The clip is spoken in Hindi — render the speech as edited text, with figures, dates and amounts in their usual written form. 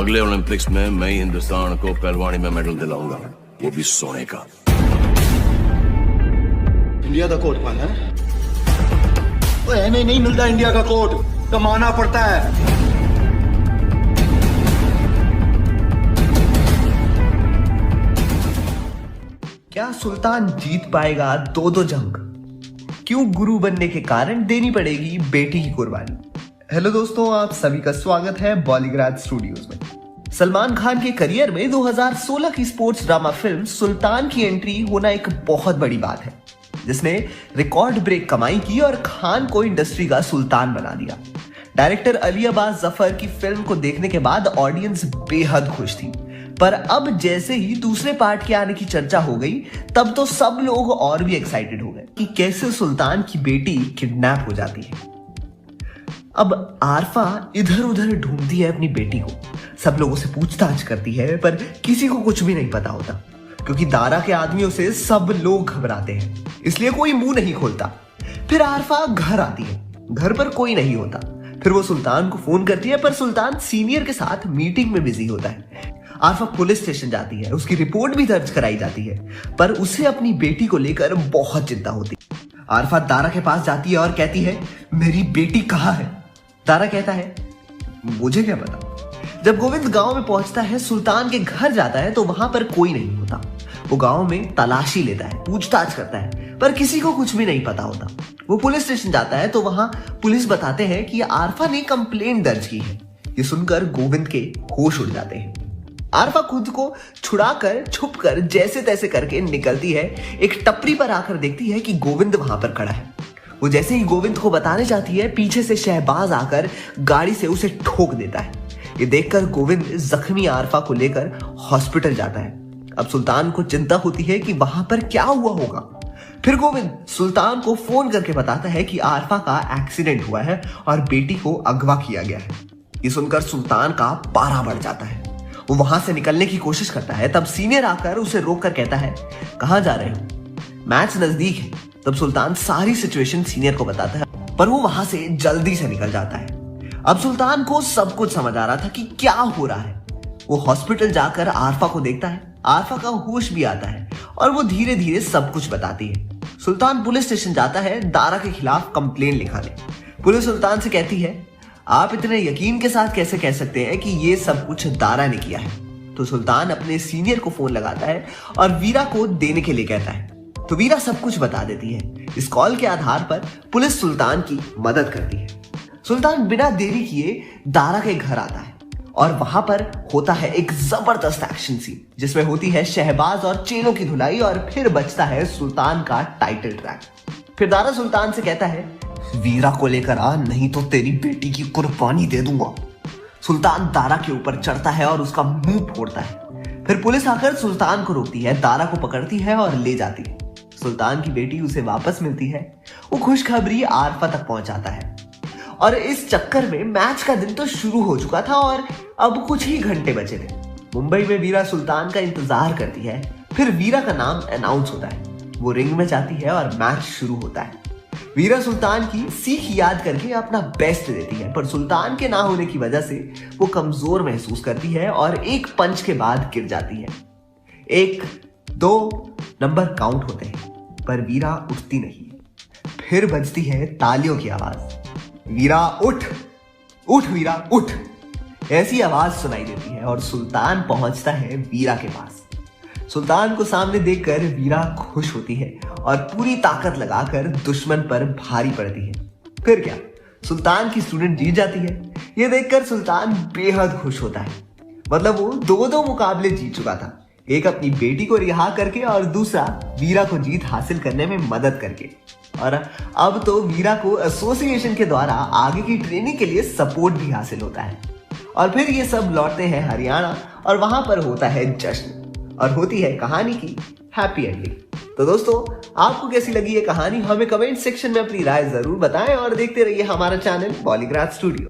अगले ओलंपिक्स में मैं ही हिंदुस्तान को पहलवानी में मेडल दिलाऊंगा, वो भी सोने का। इंडिया का कोट पाना है? ऐसे नहीं मिलता इंडिया का कोट, कमाना पड़ता है। क्या सुल्तान जीत पाएगा दो जंग? क्यों गुरु बनने के कारण देनी पड़ेगी बेटी की कुर्बानी? हेलो दोस्तों, आप सभी का स्वागत है बॉलीग्राज स्टूडियोज में। सलमान खान के करियर में 2016 की स्पोर्ट्स ड्रामा फिल्म सुल्तान की एंट्री होना एक बहुत बड़ी बात है, जिसने रिकॉर्ड ब्रेक कमाई की और खान को इंडस्ट्री का सुल्तान बना दिया। डायरेक्टर अली अब्बास जफर की फिल्म को देखने के बाद ऑडियंस बेहद खुश थी, पर अब जैसे ही दूसरे पार्ट के आने की चर्चा हो गई, तब तो सब लोग और भी एक्साइटेड हो गए कि कैसे सुल्तान की बेटी किडनैप हो जाती है। अब आरफा इधर उधर ढूंढती है अपनी बेटी को, सब लोगों से पूछताछ करती है, पर किसी को कुछ भी नहीं पता होता, क्योंकि दारा के आदमियों से सब लोग घबराते हैं, इसलिए कोई मुंह नहीं खोलता। फिर आरफा घर आती है, घर पर कोई नहीं होता। फिर वो सुल्तान को फोन करती है, पर सुल्तान सीनियर के साथ मीटिंग में बिजी होता है। आरफा पुलिस स्टेशन जाती है, उसकी रिपोर्ट भी दर्ज कराई जाती है, पर उसे अपनी बेटी को लेकर बहुत चिंता होती है। आरफा दारा के पास जाती है और कहती है, मेरी बेटी कहाँ है? दारा कहता है, मुझे क्या पता। जब गोविंद गांव में पहुंचता है, सुल्तान के घर जाता है, तो वहां पर कोई नहीं होता। वो गांव में तलाशी लेता है, पूछताछ करता है, पर किसी को कुछ भी नहीं पता होता। वो पुलिस स्टेशन जाता है, तो वहां पुलिस बताते हैं कि आरफा ने कंप्लेंट दर्ज की है। ये सुनकर गोविंद के होश उड़ जाते हैं। आरफा खुद को छुड़ाकर छुपकर जैसे तैसे करके निकलती है। एक टपरी पर आकर देखती है कि गोविंद वहां पर खड़ा है। वो जैसे ही गोविंद को बताने जाती है, पीछे से शहबाज आकर गाड़ी से उसे ठोक देता है। ये देखकर गोविंद जख्मी आरफा को लेकर हॉस्पिटल जाता है। अब सुल्तान को चिंता होती है कि वहां पर क्या हुआ होगा। फिर गोविंद सुल्तान को फोन करके बताता है कि आरफा का एक्सीडेंट हुआ है और बेटी को अगवा किया गया है। ये सुनकर सुल्तान का पारा बढ़ जाता है। वो वहां से निकलने की कोशिश करता है, तब सीनियर आकर उसे रोककर कहता है, कहां जा रहे हो? मैच नजदीक है। तब सुल्तान सारी सिचुएशन सीनियर को बताता है, पर वो वहां से जल्दी से निकल जाता है। अब सुल्तान को सब कुछ समझ आ रहा था कि क्या हो रहा है। वो हॉस्पिटल जाकर आरफा को देखता है, आरफा का होश भी आता है और वो धीरे धीरे सब कुछ बताती है। सुल्तान पुलिस स्टेशन जाता है दारा के खिलाफ कंप्लेन लिखाने। पुलिस सुल्तान से कहती है, आप इतने यकीन के साथ कैसे कह सकते हैं कि ये सब कुछ दारा ने किया है? तो सुल्तान अपने सीनियर को फोन लगाता है और वीरा को देने के लिए कहता है, तो वीरा सब कुछ बता देती है। इस कॉल के आधार पर पुलिस सुल्तान की मदद करती है। सुल्तान बिना देरी किए दारा के घर आता है और वहां पर होता है एक जबरदस्त एक्शन सीन, जिसमें होती है शहबाज और चेलों की धुलाई और फिर बचता है सुल्तान का टाइटल ट्रैक। फिर दारा सुल्तान से कहता है, वीरा को लेकर आ, नहीं तो तेरी बेटी की कुर्बानी दे दूंगा। सुल्तान दारा के ऊपर चढ़ता है और उसका मुंह फोड़ता है। फिर पुलिस आकर सुल्तान को रोकती है, दारा को पकड़ती है और ले जाती है। सुल्तान की बेटी उसे वापस मिलती है। वो खुशखबरी आरफा तक पहुंचाता है और इस चक्कर में मैच का दिन तो शुरू हो चुका था और अब कुछ ही घंटे बचे थे। मुंबई में वीरा सुल्तान का इंतजार करती है। फिर वीरा का नाम अनाउंस होता है, वो रिंग में जाती है और मैच शुरू होता है। वीरा सुल्तान की सीख याद करके अपना बेस्ट देती है, पर सुल्तान के ना होने की वजह से वो कमजोर महसूस करती है और एक पंच के बाद गिर जाती है। 1, 2 नंबर काउंट होते हैं, पर वीरा उठती नहीं। फिर बजती है तालियों की आवाज, वीरा उठ, उठ वीरा उठ। ऐसी आवाज सुनाई देती है और सुल्तान पहुंचता है वीरा के पास। सुल्तान को सामने देखकर वीरा खुश होती है और पूरी ताकत लगाकर दुश्मन पर भारी पड़ती है। फिर क्या, सुल्तान की स्टूडेंट जीत जाती है। यह देखकर सुल्तान बेहद खुश होता है, मतलब वो 2 मुकाबले जीत चुका था, एक अपनी बेटी को रिहा करके और दूसरा वीरा को जीत हासिल करने में मदद करके। और अब तो वीरा को एसोसिएशन के द्वारा आगे की ट्रेनिंग के लिए सपोर्ट भी हासिल होता है। और फिर ये सब लौटते हैं हरियाणा और वहां पर होता है जश्न और होती है कहानी की हैप्पी एंडिंग। तो दोस्तों, आपको कैसी लगी ये कहानी? हमें कमेंट सेक्शन में अपनी राय जरूर बताएं और देखते रहिए हमारा चैनल बॉलीग्राज स्टूडियो।